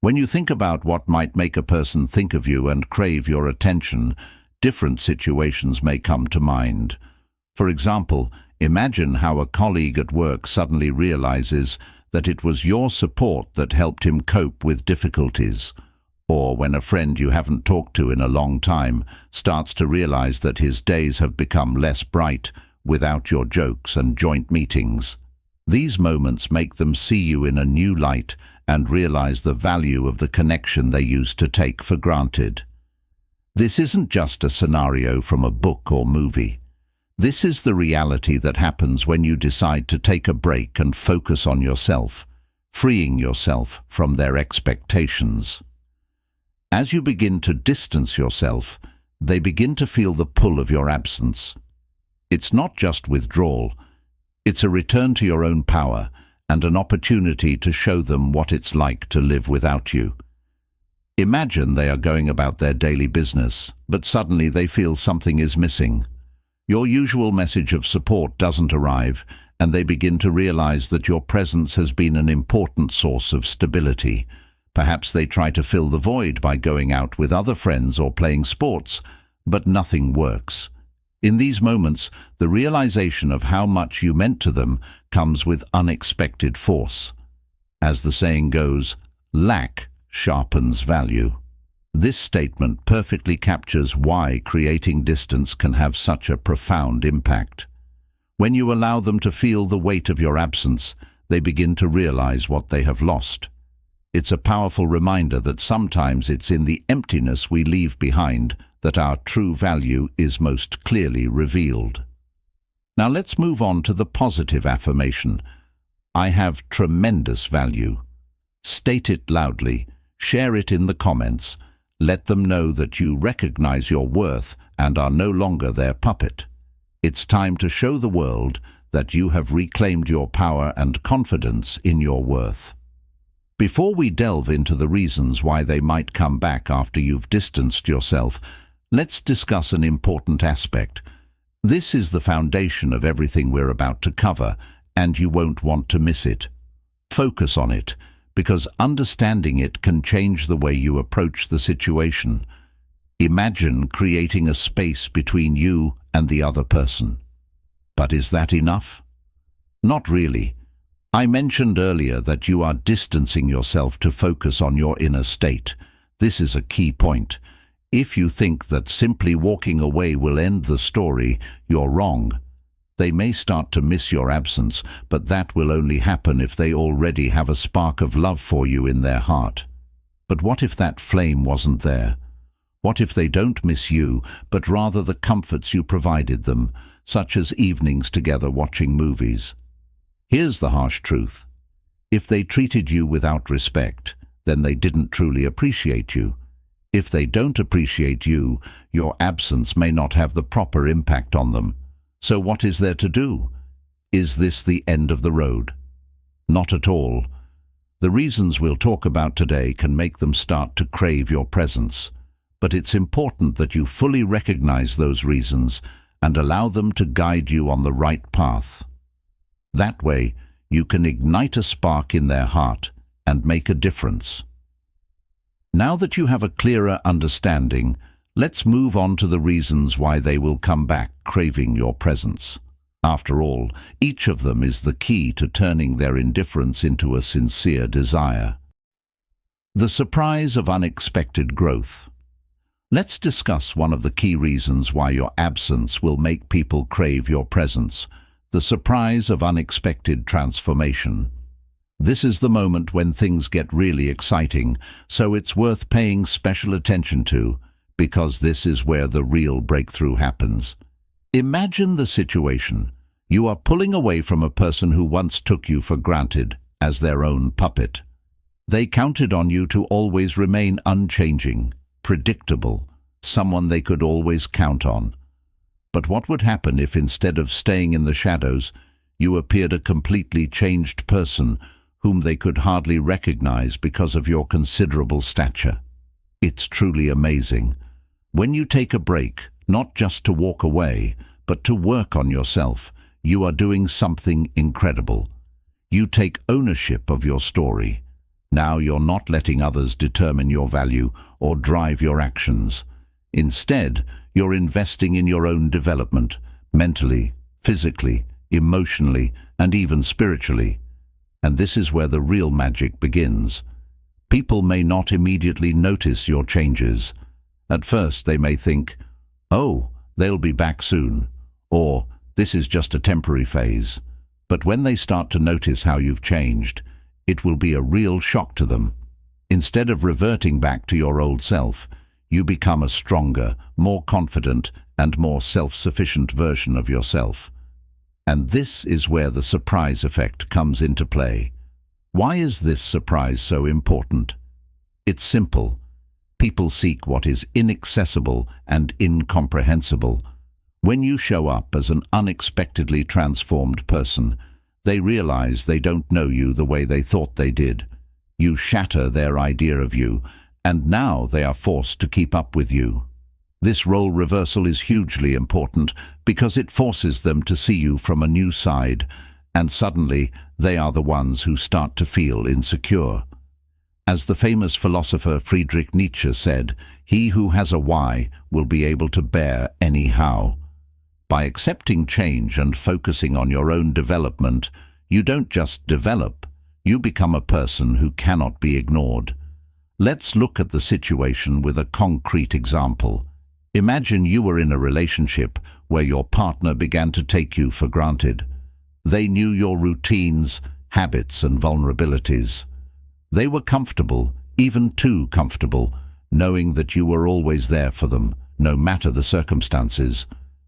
When you think about what might make a person think of you and crave your attention, different situations may come to mind. For example, imagine how a colleague at work suddenly realizes that it was your support that helped him cope with difficulties. Or when a friend you haven't talked to in a long time starts to realize that his days have become less bright without your jokes and joint meetings. These moments make them see you in a new light and realize the value of the connection they used to take for granted. This isn't just a scenario from a book or movie. This is the reality that happens when you decide to take a break and focus on yourself, freeing yourself from their expectations. As you begin to distance yourself, they begin to feel the pull of your absence. It's not just withdrawal, it's a return to your own power and an opportunity to show them what it's like to live without you. Imagine they are going about their daily business, but suddenly they feel something is missing. Your usual message of support doesn't arrive, and they begin to realize that your presence has been an important source of stability. Perhaps they try to fill the void by going out with other friends or playing sports, but nothing works. In these moments, the realization of how much you meant to them comes with unexpected force. As the saying goes, lack sharpens value. This statement perfectly captures why creating distance can have such a profound impact. When you allow them to feel the weight of your absence, they begin to realize what they have lost. It's a powerful reminder that sometimes it's in the emptiness we leave behind that our true value is most clearly revealed. Now let's move on to the positive affirmation. I have tremendous value. State it loudly, share it in the comments, let them know that you recognize your worth and are no longer their puppet. It's time to show the world that you have reclaimed your power and confidence in your worth. Before we delve into the reasons why they might come back after you've distanced yourself, let's discuss an important aspect. This is the foundation of everything we're about to cover, and you won't want to miss it. Focus on it, because understanding it can change the way you approach the situation. Imagine creating a space between you and the other person. But is that enough? Not really. I mentioned earlier that you are distancing yourself to focus on your inner state. This is a key point. If you think that simply walking away will end the story, you're wrong. They may start to miss your absence, but that will only happen if they already have a spark of love for you in their heart. But what if that flame wasn't there? What if they don't miss you, but rather the comforts you provided them, such as evenings together watching movies? Here's the harsh truth. If they treated you without respect, then they didn't truly appreciate you. If they don't appreciate you, your absence may not have the proper impact on them. So what is there to do? Is this the end of the road? Not at all. The reasons we'll talk about today can make them start to crave your presence. But it's important that you fully recognize those reasons and allow them to guide you on the right path. That way, you can ignite a spark in their heart and make a difference. Now that you have a clearer understanding, let's move on to the reasons why they will come back craving your presence. After all, each of them is the key to turning their indifference into a sincere desire. The surprise of unexpected growth. Let's discuss one of the key reasons why your absence will make people crave your presence: the surprise of unexpected transformation. This is the moment when things get really exciting, so it's worth paying special attention to, because this is where the real breakthrough happens. Imagine the situation. You are pulling away from a person who once took you for granted as their own puppet. They counted on you to always remain unchanging, predictable, someone they could always count on. But what would happen if instead of staying in the shadows, you appeared a completely changed person whom they could hardly recognize because of your considerable stature? It's truly amazing. When you take a break, not just to walk away, but to work on yourself, you are doing something incredible. You take ownership of your story. Now you're not letting others determine your value or drive your actions. Instead, you're investing in your own development, mentally, physically, emotionally, and even spiritually. And this is where the real magic begins. People may not immediately notice your changes. At first they may think, "Oh, they'll be back soon," or "This is just a temporary phase." But when they start to notice how you've changed, it will be a real shock to them. Instead of reverting back to your old self, you become a stronger, more confident, and more self-sufficient version of yourself. And this is where the surprise effect comes into play. Why is this surprise so important? It's simple. People seek what is inaccessible and incomprehensible. When you show up as an unexpectedly transformed person, they realize they don't know you the way they thought they did. You shatter their idea of you, and now they are forced to keep up with you. This role reversal is hugely important because it forces them to see you from a new side, and suddenly they are the ones who start to feel insecure. As the famous philosopher Friedrich Nietzsche said, "He who has a why will be able to bear any how." By accepting change and focusing on your own development, you don't just develop, you become a person who cannot be ignored. Let's look at the situation with a concrete example. Imagine you were in a relationship where your partner began to take you for granted. They knew your routines, habits, and vulnerabilities. They were comfortable, even too comfortable, knowing that you were always there for them, no matter the circumstances.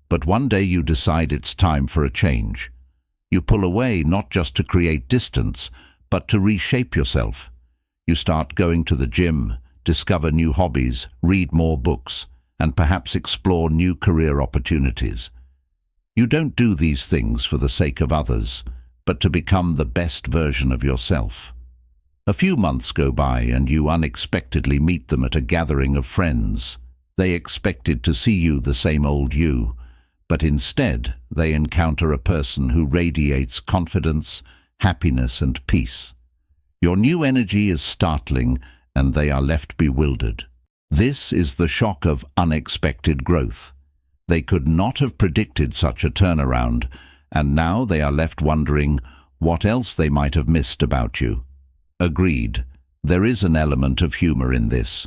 But one day you decide it's time for a change. You pull away not just to create distance, but to reshape yourself. You start going to the gym, discover new hobbies, read more books, and perhaps explore new career opportunities. You don't do these things for the sake of others, but to become the best version of yourself. A few months go by and you unexpectedly meet them at a gathering of friends. They expected to see you the same old you, but instead they encounter a person who radiates confidence, happiness, and peace. Your new energy is startling, and they are left bewildered. This is the shock of unexpected growth. They could not have predicted such a turnaround, and now they are left wondering what else they might have missed about you. Agreed, there is an element of humor in this.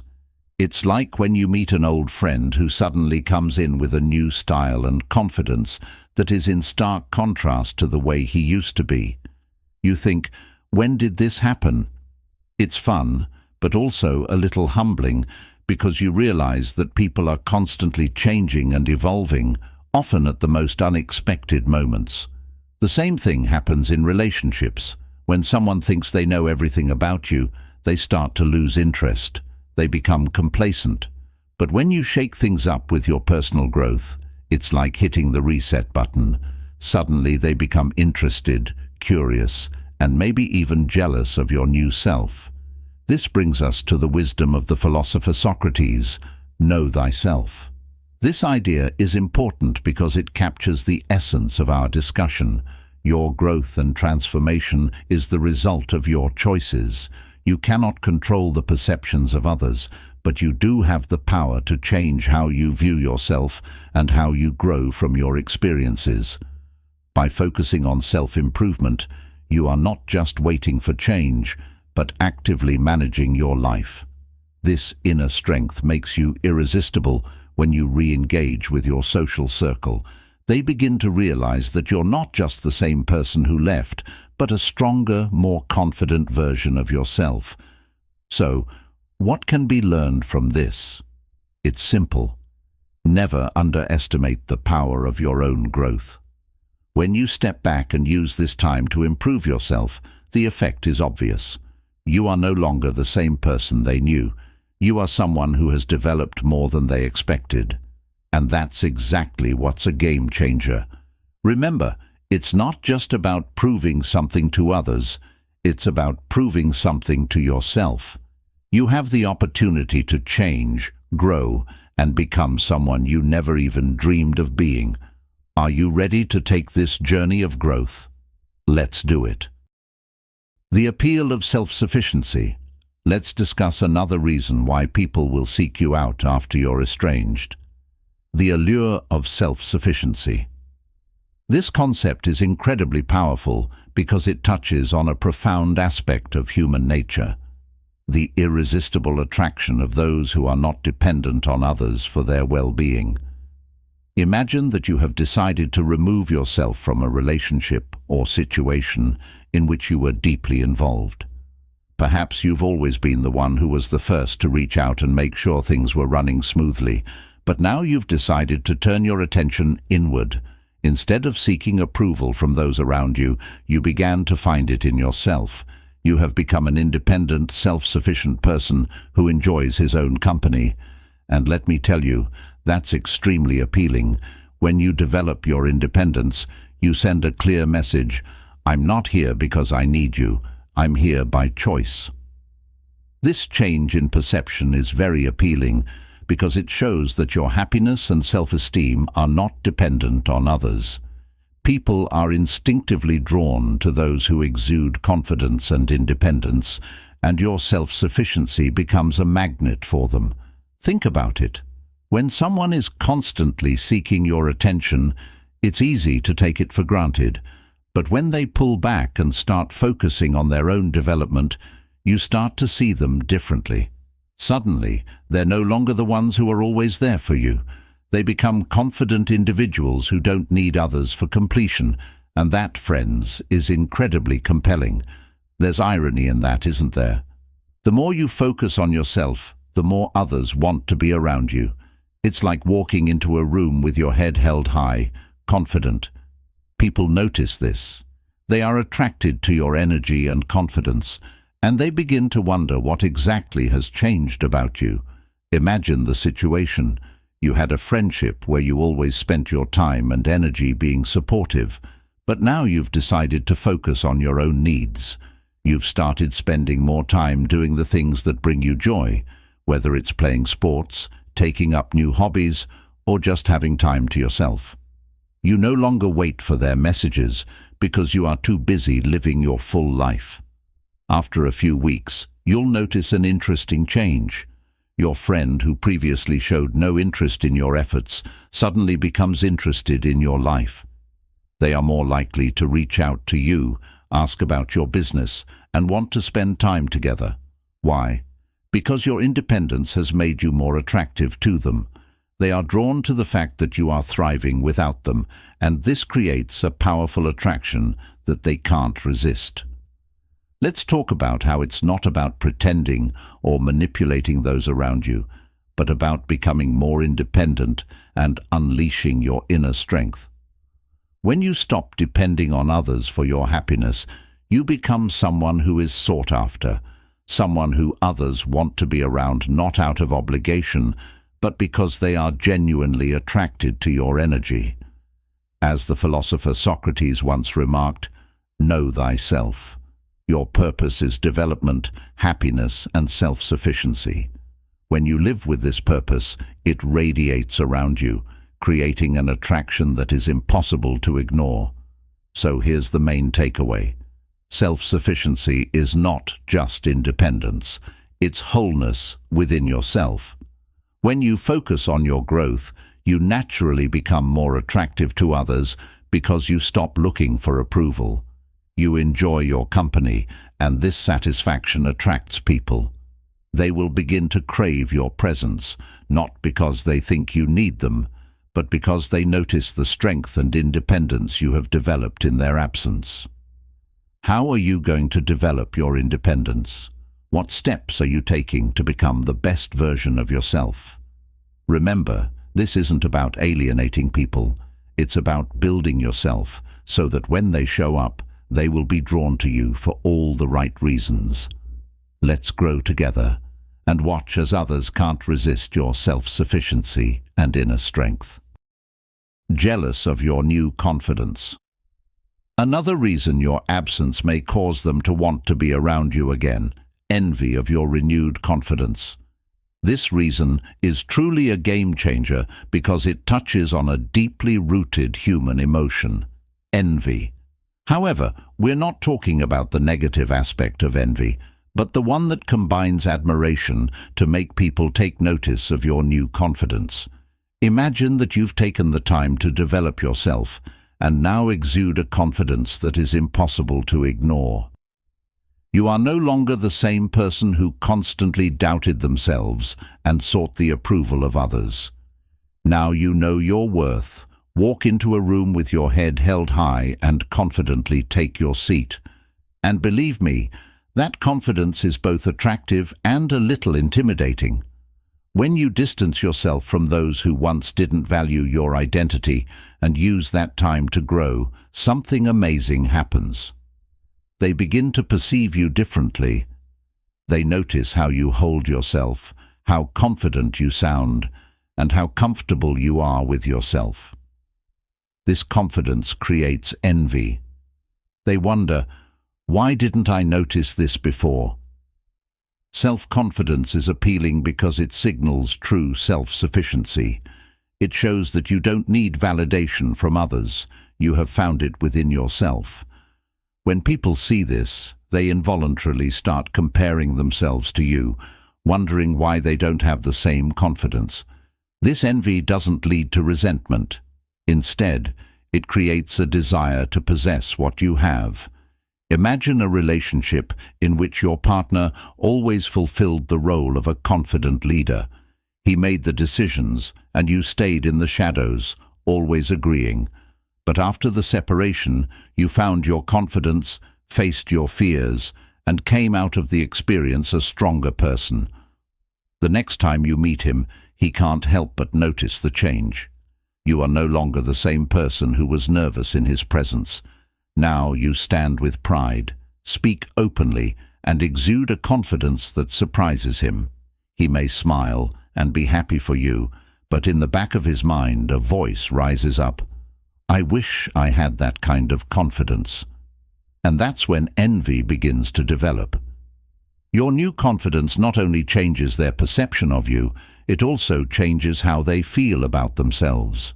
It's like when you meet an old friend who suddenly comes in with a new style and confidence that is in stark contrast to the way he used to be. You think, when did this happen? It's fun, but also a little humbling, because you realize that people are constantly changing and evolving, often at the most unexpected moments. The same thing happens in relationships. When someone thinks they know everything about you, they start to lose interest. They become complacent. But when you shake things up with your personal growth, it's like hitting the reset button. Suddenly they become interested, curious, and maybe even jealous of your new self. This brings us to the wisdom of the philosopher Socrates, know thyself. This idea is important because it captures the essence of our discussion. Your growth and transformation is the result of your choices. You cannot control the perceptions of others, but you do have the power to change how you view yourself and how you grow from your experiences. By focusing on self-improvement, you are not just waiting for change, but actively managing your life. This inner strength makes you irresistible when you re-engage with your social circle. They begin to realize that you're not just the same person who left, but a stronger, more confident version of yourself. So, what can be learned from this? It's simple. Never underestimate the power of your own growth. When you step back and use this time to improve yourself, the effect is obvious. You are no longer the same person they knew. You are someone who has developed more than they expected. And that's exactly what's a game changer. Remember, it's not just about proving something to others, it's about proving something to yourself. You have the opportunity to change, grow, and become someone you never even dreamed of being. Are you ready to take this journey of growth? Let's do it. The appeal of self-sufficiency. Let's discuss another reason why people will seek you out after you're estranged. The allure of self-sufficiency. This concept is incredibly powerful because it touches on a profound aspect of human nature, the irresistible attraction of those who are not dependent on others for their well-being. Imagine that you have decided to remove yourself from a relationship or situation in which you were deeply involved. Perhaps you've always been the one who was the first to reach out and make sure things were running smoothly, but now you've decided to turn your attention inward. Instead of seeking approval from those around you, you began to find it in yourself. You have become an independent, self-sufficient person who enjoys his own company. And let me tell you, that's extremely appealing. When you develop your independence, you send a clear message: I'm not here because I need you. I'm here by choice. This change in perception is very appealing because it shows that your happiness and self-esteem are not dependent on others. People are instinctively drawn to those who exude confidence and independence, and your self-sufficiency becomes a magnet for them. Think about it. When someone is constantly seeking your attention, it's easy to take it for granted. But when they pull back and start focusing on their own development, you start to see them differently. Suddenly, they're no longer the ones who are always there for you. They become confident individuals who don't need others for completion, and that, friends, is incredibly compelling. There's irony in that, isn't there? The more you focus on yourself, the more others want to be around you. It's like walking into a room with your head held high, confident. People notice this. They are attracted to your energy and confidence, and they begin to wonder what exactly has changed about you. Imagine the situation. You had a friendship where you always spent your time and energy being supportive, but now you've decided to focus on your own needs. You've started spending more time doing the things that bring you joy, whether it's playing sports, taking up new hobbies, or just having time to yourself. You no longer wait for their messages because you are too busy living your full life. After a few weeks, you'll notice an interesting change. Your friend who previously showed no interest in your efforts suddenly becomes interested in your life. They are more likely to reach out to you, ask about your business, and want to spend time together. Why? Because your independence has made you more attractive to them. They are drawn to the fact that you are thriving without them, and this creates a powerful attraction that they can't resist. Let's talk about how it's not about pretending or manipulating those around you, but about becoming more independent and unleashing your inner strength. When you stop depending on others for your happiness, you become someone who is sought after, someone who others want to be around not out of obligation, but because they are genuinely attracted to your energy. As the philosopher Socrates once remarked, "Know thyself." Your purpose is development, happiness, and self-sufficiency. When you live with this purpose, it radiates around you, creating an attraction that is impossible to ignore. So here's the main takeaway. Self-sufficiency is not just independence, it's wholeness within yourself. When you focus on your growth, you naturally become more attractive to others because you stop looking for approval. You enjoy your company, and this satisfaction attracts people. They will begin to crave your presence, not because they think you need them, but because they notice the strength and independence you have developed in their absence. How are you going to develop your independence? What steps are you taking to become the best version of yourself? Remember, this isn't about alienating people. It's about building yourself so that when they show up, they will be drawn to you for all the right reasons. Let's grow together and watch as others can't resist your self-sufficiency and inner strength. Jealous of your new confidence. Another reason your absence may cause them to want to be around you again: envy of your renewed confidence. This reason is truly a game changer because it touches on a deeply rooted human emotion: envy. However, we're not talking about the negative aspect of envy, but the one that combines admiration to make people take notice of your new confidence. Imagine that you've taken the time to develop yourself and now exude a confidence that is impossible to ignore. You are no longer the same person who constantly doubted themselves and sought the approval of others. Now you know your worth. Walk into a room with your head held high and confidently take your seat. And believe me, that confidence is both attractive and a little intimidating. When you distance yourself from those who once didn't value your identity and use that time to grow, something amazing happens. They begin to perceive you differently. They notice how you hold yourself, how confident you sound, and how comfortable you are with yourself. This confidence creates envy. They wonder, why didn't I notice this before? Self-confidence is appealing because it signals true self-sufficiency. It shows that you don't need validation from others. You have found it within yourself. When people see this, they involuntarily start comparing themselves to you, wondering why they don't have the same confidence. This envy doesn't lead to resentment. Instead, it creates a desire to possess what you have. Imagine a relationship in which your partner always fulfilled the role of a confident leader. He made the decisions, and you stayed in the shadows, always agreeing. But after the separation, you found your confidence, faced your fears, and came out of the experience a stronger person. The next time you meet him, he can't help but notice the change. You are no longer the same person who was nervous in his presence. Now you stand with pride, speak openly, and exude a confidence that surprises him. He may smile and be happy for you, but in the back of his mind a voice rises up. I wish I had that kind of confidence. And that's when envy begins to develop. Your new confidence not only changes their perception of you, it also changes how they feel about themselves.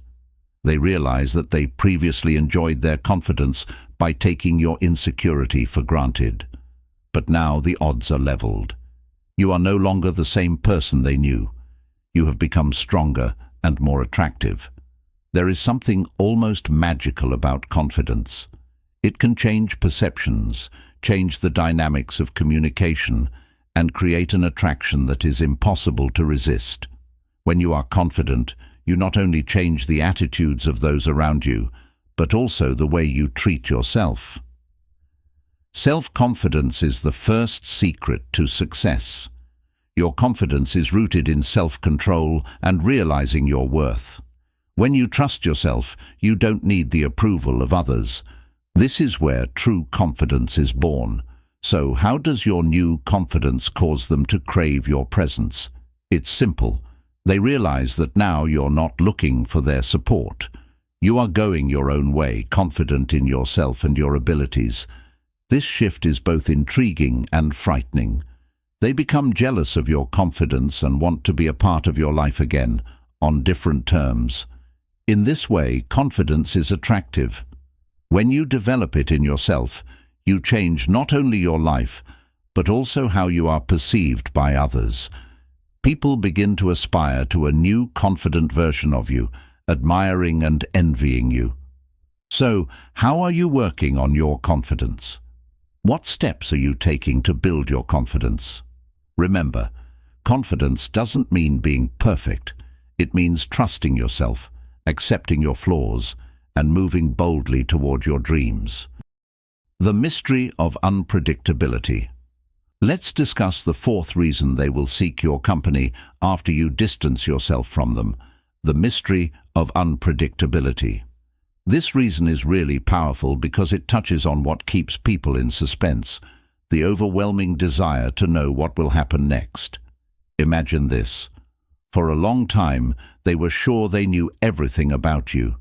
They realize that they previously enjoyed their confidence by taking your insecurity for granted. But now the odds are leveled. You are no longer the same person they knew. You have become stronger and more attractive. There is something almost magical about confidence. It can change perceptions, change the dynamics of communication, and create an attraction that is impossible to resist. When you are confident, you not only change the attitudes of those around you, but also the way you treat yourself. Self-confidence is the first secret to success. Your confidence is rooted in self-control and realizing your worth. When you trust yourself, you don't need the approval of others. This is where true confidence is born. So how does your new confidence cause them to crave your presence? It's simple. They realize that now you're not looking for their support. You are going your own way, confident in yourself and your abilities. This shift is both intriguing and frightening. They become jealous of your confidence and want to be a part of your life again, on different terms. In this way, confidence is attractive. When you develop it in yourself, you change not only your life, but also how you are perceived by others. People begin to aspire to a new, confident version of you, admiring and envying you. So, how are you working on your confidence? What steps are you taking to build your confidence? Remember, confidence doesn't mean being perfect. It means trusting yourself, accepting your flaws, and moving boldly toward your dreams. The mystery of unpredictability. Let's discuss the fourth reason they will seek your company after you distance yourself from them, the mystery of unpredictability. This reason is really powerful because it touches on what keeps people in suspense, the overwhelming desire to know what will happen next. Imagine this. For a long time, they were sure they knew everything about you.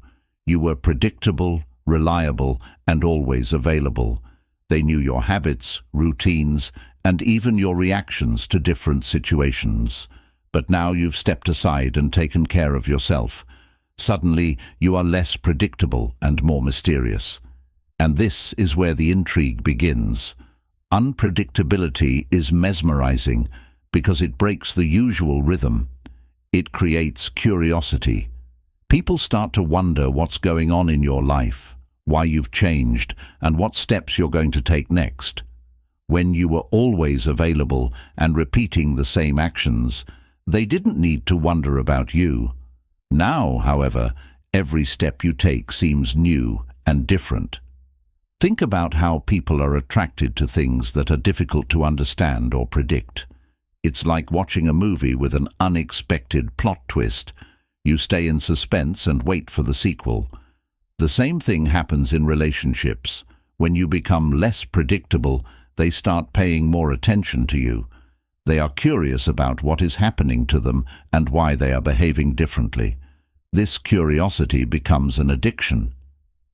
You were predictable, reliable, and always available. They knew your habits, routines, and even your reactions to different situations. But now you've stepped aside and taken care of yourself. Suddenly, you are less predictable and more mysterious. And this is where the intrigue begins. Unpredictability is mesmerizing because it breaks the usual rhythm. It creates curiosity. People start to wonder what's going on in your life, why you've changed, and what steps you're going to take next. When you were always available and repeating the same actions, they didn't need to wonder about you. Now, however, every step you take seems new and different. Think about how people are attracted to things that are difficult to understand or predict. It's like watching a movie with an unexpected plot twist. You stay in suspense and wait for the sequel. The same thing happens in relationships. When you become less predictable, they start paying more attention to you. They are curious about what is happening to them and why they are behaving differently. This curiosity becomes an addiction.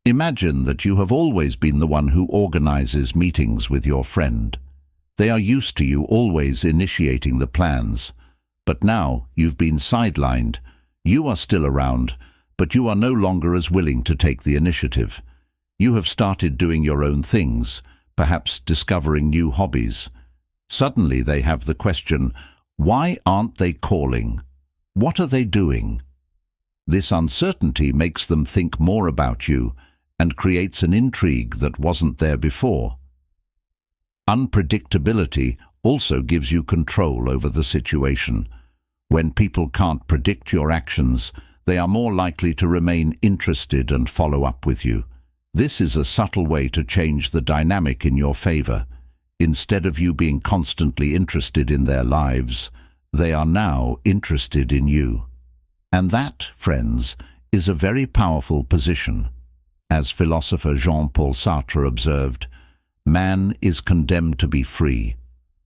Imagine that you have always been the one who organizes meetings with your friend. They are used to you always initiating the plans. But now you've been sidelined. You are still around, but you are no longer as willing to take the initiative. You have started doing your own things, perhaps discovering new hobbies. Suddenly they have the question, why aren't they calling? What are they doing? This uncertainty makes them think more about you and creates an intrigue that wasn't there before. Unpredictability also gives you control over the situation. When people can't predict your actions, they are more likely to remain interested and follow up with you. This is a subtle way to change the dynamic in your favor. Instead of you being constantly interested in their lives, they are now interested in you. And that, friends, is a very powerful position. As philosopher Jean-Paul Sartre observed, man is condemned to be free.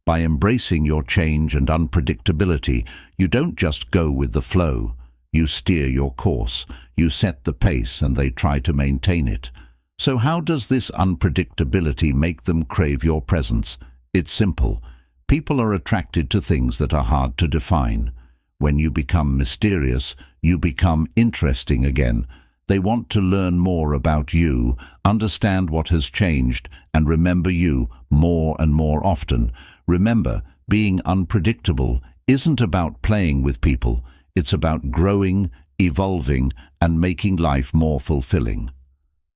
By embracing your change and unpredictability, you don't just go with the flow. You steer your course, you set the pace, and they try to maintain it. So how does this unpredictability make them crave your presence? It's simple. People are attracted to things that are hard to define. When you become mysterious, you become interesting again. They want to learn more about you, understand what has changed, and remember you more and more often. Remember, being unpredictable isn't about playing with people. It's about growing, evolving, and making life more fulfilling.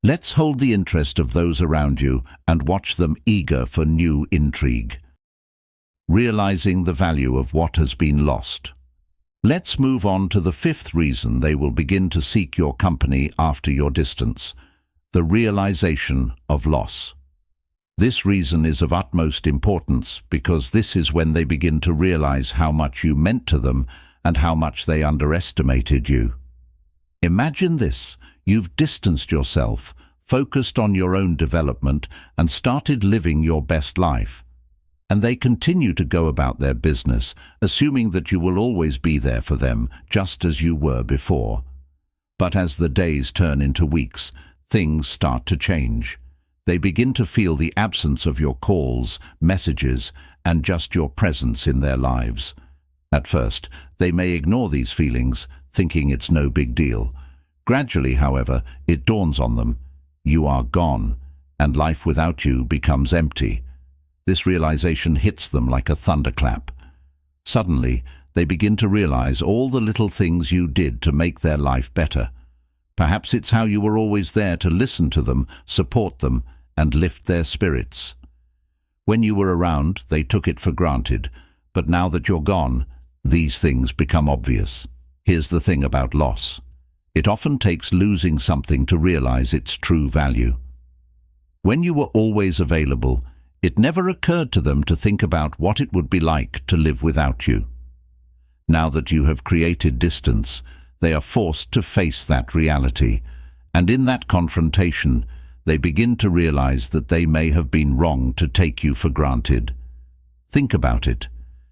Let's hold the interest of those around you and watch them eager for new intrigue. Realizing the value of what has been lost. Let's move on to the fifth reason they will begin to seek your company after your distance: the realization of loss. This reason is of utmost importance because this is when they begin to realize how much you meant to them and how much they underestimated you. Imagine this: you've distanced yourself, focused on your own development, and started living your best life. And they continue to go about their business, assuming that you will always be there for them, just as you were before. But as the days turn into weeks, things start to change. They begin to feel the absence of your calls, messages, and just your presence in their lives. At first, they may ignore these feelings, thinking it's no big deal. Gradually, however, it dawns on them. You are gone, and life without you becomes empty. This realization hits them like a thunderclap. Suddenly, they begin to realize all the little things you did to make their life better. Perhaps it's how you were always there to listen to them, support them, and lift their spirits. When you were around, they took it for granted, but now that you're gone, these things become obvious. Here's the thing about loss. It often takes losing something to realize its true value. When you were always available, it never occurred to them to think about what it would be like to live without you. Now that you have created distance, they are forced to face that reality, and in that confrontation, they begin to realize that they may have been wrong to take you for granted. Think about it.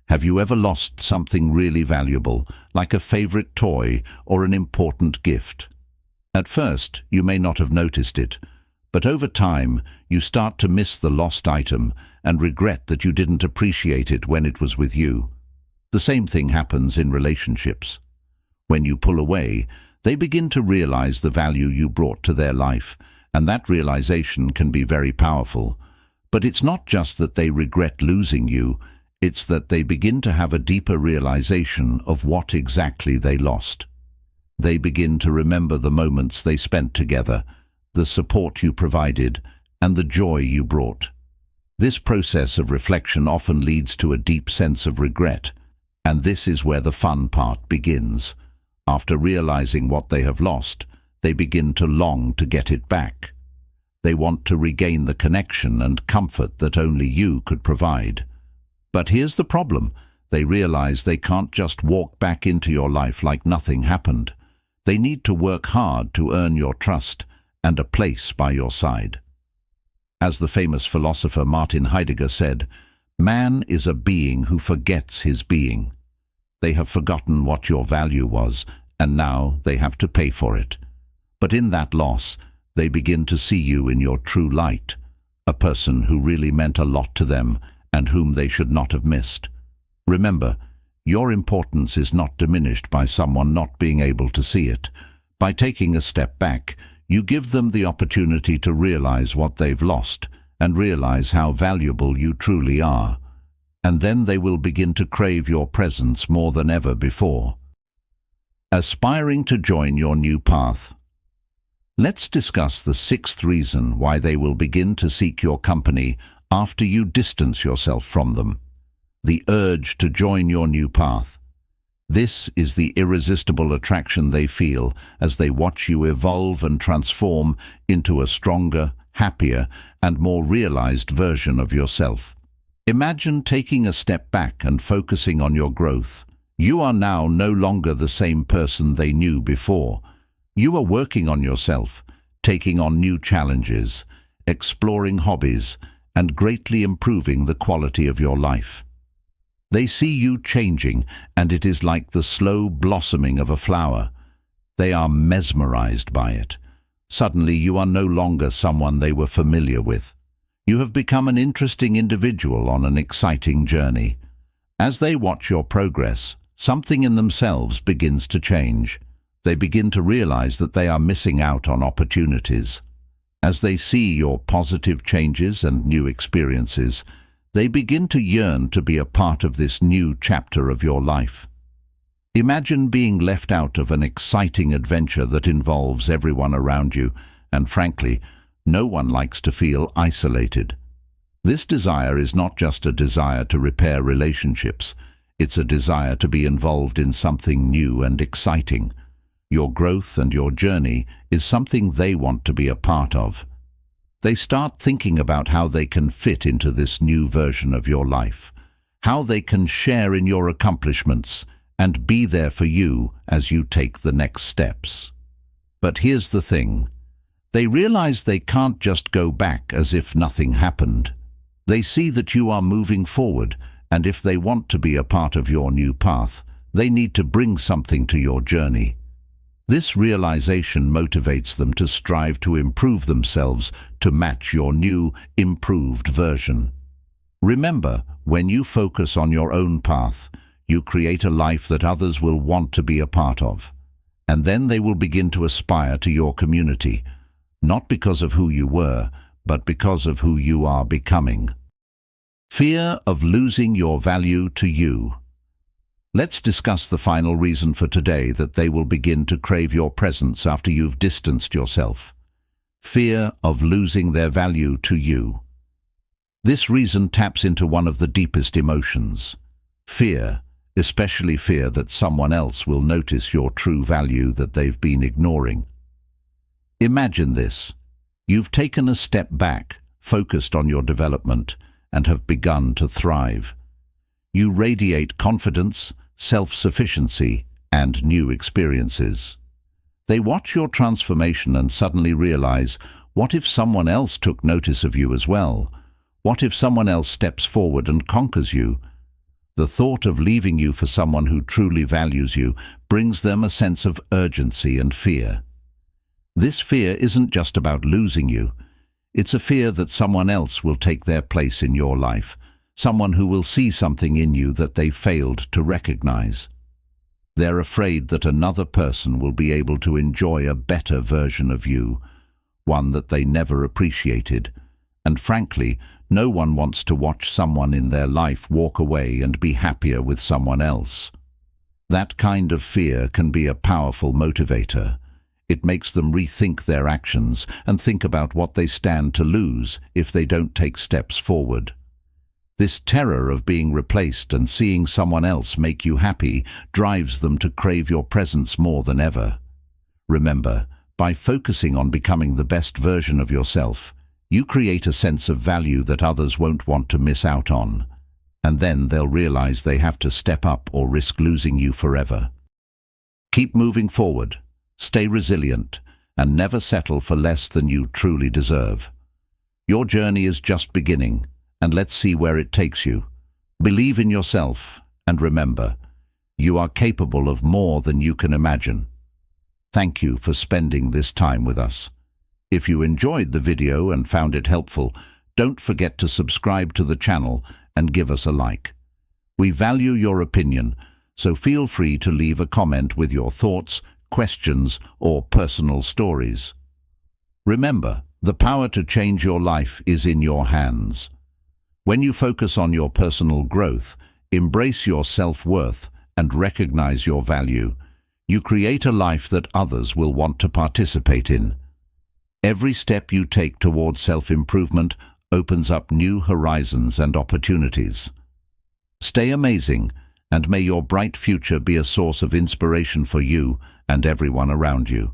Have you ever lost something really valuable, like a favorite toy or an important gift? At first, you may not have noticed it, but over time, you start to miss the lost item and regret that you didn't appreciate it when it was with you. The same thing happens in relationships. When you pull away, they begin to realize the value you brought to their life, and that realization can be very powerful. But it's not just that they regret losing you, it's that they begin to have a deeper realization of what exactly they lost. They begin to remember the moments they spent together, the support you provided, and the joy you brought. This process of reflection often leads to a deep sense of regret, and this is where the fun part begins. After realizing what they have lost, they begin to long to get it back. They want to regain the connection and comfort that only you could provide. But here's the problem. They realize they can't just walk back into your life like nothing happened. They need to work hard to earn your trust and a place by your side. As the famous philosopher Martin Heidegger said, "Man is a being who forgets his being." They have forgotten what your value was, and now they have to pay for it. But in that loss, they begin to see you in your true light, a person who really meant a lot to them and whom they should not have missed. Remember, your importance is not diminished by someone not being able to see it. By taking a step back, you give them the opportunity to realize what they've lost and realize how valuable you truly are. And then they will begin to crave your presence more than ever before. Aspiring to join your new path. Let's discuss the sixth reason why they will begin to seek your company after you distance yourself from them. The urge to join your new path. This is the irresistible attraction they feel as they watch you evolve and transform into a stronger, happier, and more realized version of yourself. Imagine taking a step back and focusing on your growth. You are now no longer the same person they knew before. You are working on yourself, taking on new challenges, exploring hobbies, and greatly improving the quality of your life. They see you changing, and it is like the slow blossoming of a flower. They are mesmerized by it. Suddenly you are no longer someone they were familiar with. You have become an interesting individual on an exciting journey. As they watch your progress, something in themselves begins to change. They begin to realize that they are missing out on opportunities. As they see your positive changes and new experiences, they begin to yearn to be a part of this new chapter of your life. Imagine being left out of an exciting adventure that involves everyone around you, and frankly, no one likes to feel isolated. This desire is not just a desire to repair relationships, it's a desire to be involved in something new and exciting. Your growth and your journey is something they want to be a part of. They start thinking about how they can fit into this new version of your life, how they can share in your accomplishments and be there for you as you take the next steps. But here's the thing. They realize they can't just go back as if nothing happened. They see that you are moving forward, and if they want to be a part of your new path, they need to bring something to your journey. This realization motivates them to strive to improve themselves to match your new, improved version. Remember, when you focus on your own path, you create a life that others will want to be a part of. And then they will begin to aspire to your community, not because of who you were, but because of who you are becoming. Fear of losing your value to you. Let's discuss the final reason for today that they will begin to crave your presence after you've distanced yourself. Fear of losing their value to you. This reason taps into one of the deepest emotions. Fear, especially fear that someone else will notice your true value that they've been ignoring. Imagine this. You've taken a step back, focused on your development, and have begun to thrive. You radiate confidence, self-sufficiency, and new experiences. They watch your transformation and suddenly realize, what if someone else took notice of you as well? What if someone else steps forward and conquers you? The thought of leaving you for someone who truly values you brings them a sense of urgency and fear. This fear isn't just about losing you. It's a fear that someone else will take their place in your life, someone who will see something in you that they failed to recognize. They're afraid that another person will be able to enjoy a better version of you, one that they never appreciated. And frankly, No one wants to watch someone in their life walk away and be happier with someone else. That kind of fear can be a powerful motivator. It makes them rethink their actions and think about what they stand to lose if they don't take steps forward. This terror of being replaced and seeing someone else make you happy drives them to crave your presence more than ever. Remember, by focusing on becoming the best version of yourself, you create a sense of value that others won't want to miss out on, and then they'll realize they have to step up or risk losing you forever. Keep moving forward, stay resilient, and never settle for less than you truly deserve. Your journey is just beginning, and let's see where it takes you. Believe in yourself, and remember, you are capable of more than you can imagine. Thank you for spending this time with us. If you enjoyed the video and found it helpful, don't forget to subscribe to the channel and give us a like. We value your opinion, so feel free to leave a comment with your thoughts, questions, or personal stories. Remember, the power to change your life is in your hands. When you focus on your personal growth, embrace your self-worth, and recognize your value, you create a life that others will want to participate in. Every step you take towards self-improvement opens up new horizons and opportunities. Stay amazing, and may your bright future be a source of inspiration for you and everyone around you.